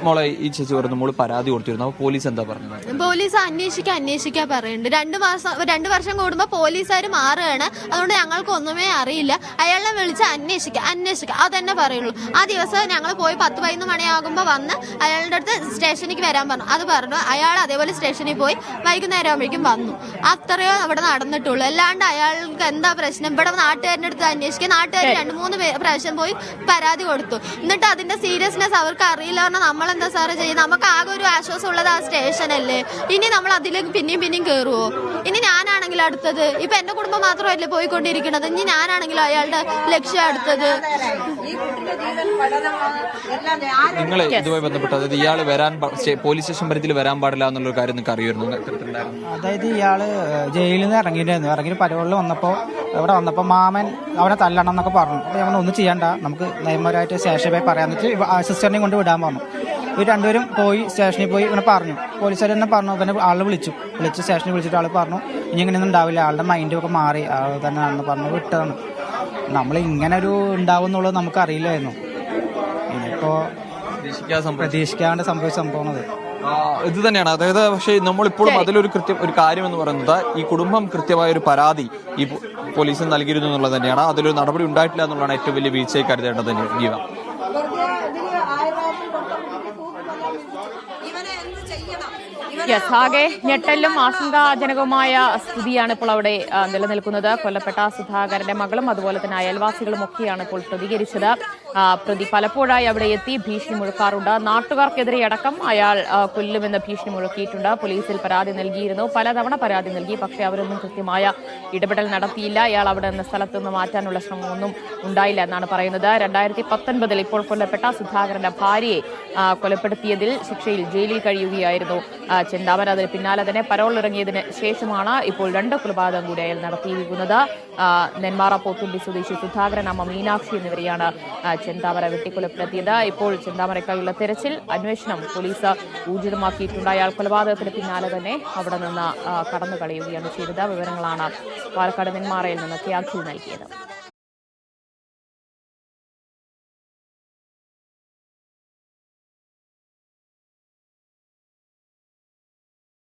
മോളെ ഈ ചേച്ചി പറഞ്ഞു മോള് പരാതി കൊടുത്തിരുന്നു. അപ്പോൾ പോലീസ് എന്താ പറഞ്ഞത്? പോലീസ് അന്വേഷിക്കാൻ പറയുന്നുണ്ട്. 2 വർഷം കൂടുമ്പോ പോലീസുകാർ മാറുകയാണ്. അതുകൊണ്ട് ഞങ്ങൾക്ക് ഒന്നുമേ അറിയില്ല. അയാളെ വിളിച്ച് അന്വേഷിക്കുക അതന്നെ പറയുള്ളൂ. ആ ദിവസം ഞങ്ങൾ പോയി 10-11 മണിയാകുമ്പോ വന്ന് അയാളുടെ അടുത്ത് സ്റ്റേഷനിലേക്ക് വരാൻ പറഞ്ഞു. അത് പറഞ്ഞു. അയാൾ അതേപോലെ സ്റ്റേഷനിൽ പോയി വൈകുന്നേരം ആകുമ്പോഴേക്കും വന്നു. അത്രയോ അവിടെ നടന്നിട്ടുള്ളൂ. അല്ലാണ്ട് അയാൾക്ക് എന്താ പ്രശ്നം? ഇവിടെ നാട്ടുകാരുടെ അടുത്ത് അന്വേഷിക്കുക. നാട്ടുകാർ 2-3 പ്രാവശ്യം പോയി പരാതി കൊടുത്തു. എന്നിട്ട് അതിന്റെ സീരിയസ്നെസ് അവർക്ക് അറിയില്ല. പറഞ്ഞാൽ നമ്മളെന്താ സാറ് ചെയ്യുന്നത്? നമുക്ക് ആകെ ഒരു ആശ്വാസം ഉള്ളത് ആ സ്റ്റേഷനല്ലേ. ഇനി നമ്മൾ അതിലേക്ക് പിന്നെയും കയറുവോ? ഇനി ഞാനാണെങ്കിലും അടുത്തത് ഇപ്പൊ എന്റെ കുടുംബം മാത്രമല്ലേ പോയിക്കൊണ്ടിരിക്കുന്നത്. ഇനി ഞാനാണെങ്കിലും അയാളുടെ ലക്ഷ്യം അടുത്തത്. നിങ്ങളെ ഇതുമായി ബന്ധപ്പെട്ട് അതായത് ഇയാൾ പോലീസ് സ്റ്റേഷൻ പരിധിയിൽ വരാൻ പാടില്ല എന്നുള്ള കാര്യം നിങ്ങൾക്ക് അറിയുമായിരുന്നു? അതായത് ഇയാള് ജയിലിൽ നിന്ന് ഇറങ്ങി പരോളിൽ വന്നപ്പോൾ ഇവിടെ വന്നപ്പോൾ മാമൻ അവനെ തല്ലണം എന്നൊക്കെ പറഞ്ഞു. അപ്പോൾ ഞങ്ങൾ ഒന്നും ചെയ്യണ്ട, നമുക്ക് നിയമപരമായിട്ട് സ്റ്റേഷനിൽ പോയി പറയാൻ വെച്ച് സിസ്റ്ററിനെയും കൊണ്ട് വിടാൻ പറഞ്ഞു. ഇവർ രണ്ടുപേരും പോയി സ്റ്റേഷനിൽ പോയി ഇവനെ പറഞ്ഞു. പോലീസുകാർ തന്നെ പറഞ്ഞു. ഇവനെ ആൾ വിളിച്ച് സ്റ്റേഷനിൽ വിളിച്ചിട്ട് ആൾ പറഞ്ഞു ഇനി ഇങ്ങനെയൊന്നും ഉണ്ടാവില്ല, ആളുടെ മൈൻഡൊക്കെ മാറി ആൾ തന്നെ ആണെന്ന് പറഞ്ഞു വിട്ടതാണ്. നമ്മൾ ഇങ്ങനെ ഒരു ഉണ്ടാവും എന്നുള്ളത് നമുക്ക് അറിയില്ലായിരുന്നു. ഇനിയിപ്പോൾ പ്രതീക്ഷിക്കാണ്ട് സംഭവിച്ച സംഭവം ഇത് തന്നെയാണ്. അതായത് പക്ഷേ നമ്മളിപ്പോഴും അതിലൊരു ഒരു കാര്യം എന്ന് പറയുന്നത് ഈ കുടുംബം കൃത്യമായ ഒരു പരാതി ഈ പോലീസിന് നൽകിയിരുന്നു എന്നുള്ളത് തന്നെയാണ്. അതിലൊരു നടപടി ഉണ്ടായിട്ടില്ല എന്നുള്ളതാണ് ഏറ്റവും വലിയ വീഴ്ചയെ കരുതേണ്ടത്. ഗീവ, ആകെ ഞെട്ടലും ആശങ്കാജനകവുമായ സ്ഥിതിയാണ് ഇപ്പോൾ അവിടെ നിലനിൽക്കുന്നത്. കൊല്ലപ്പെട്ട സുധാകരന്റെ മകളും അതുപോലെ തന്നെ അയൽവാസികളും ഒക്കെയാണ് ഇപ്പോൾ പ്രതികരിച്ചത്. പ്രതി പലപ്പോഴായി അവിടെ എത്തി ഭീഷണി മുഴക്കാറുണ്ട്. നാട്ടുകാർക്കെതിരെ അടക്കം അയാൾ കൊല്ലുമെന്ന് ഭീഷണി മുഴക്കിയിട്ടുണ്ട്. പോലീസിൽ പരാതി നൽകിയിരുന്നു, പലതവണ പരാതി നൽകി. പക്ഷേ അവരൊന്നും കൃത്യമായ ഇടപെടൽ നടത്തിയില്ല. അയാൾ അവിടെ നിന്ന് സ്ഥലത്തുനിന്ന് മാറ്റാനുള്ള ശ്രമമൊന്നും ഉണ്ടായില്ല എന്നാണ് പറയുന്നത്. 2019 ഇപ്പോൾ കൊല്ലപ്പെട്ട സുധാകരന്റെ ഭാര്യയെ കൊലപ്പെടുത്തിയതിൽ ശിക്ഷയിൽ ജയിലിൽ കഴിയുകയായിരുന്നു ചെന്താമര. അതിന് പിന്നാലെ തന്നെ പരോൾ ഇറങ്ങിയതിന് ശേഷമാണ് ഇപ്പോൾ 2 കൊലപാതകം കൂടി അയാൾ നടത്തിയിരിക്കുന്നത്. നെന്മാറ പോത്തുണ്ടി സ്വദേശി സുധാകരൻ, അമ്മ മീനാക്ഷി എന്നിവരെയാണ് ചെന്താമര വെട്ടിക്കൊലപ്പെടുത്തിയത്. ഇപ്പോൾ ചെന്താമരയ്ക്കായുള്ള തെരച്ചിൽ അന്വേഷണം പോലീസ് ഊർജിതമാക്കിയിട്ടുണ്ട്. അയാൾ കൊലപാതകത്തിന് പിന്നാലെ തന്നെ അവിടെ നിന്ന് കടന്നു കളയുകയാണ് ചെയ്തത്. വിവരങ്ങളാണ് പാലക്കാട് നെന്മാറയിൽ നിന്ന് കെ അഖിൽ നൽകിയത്.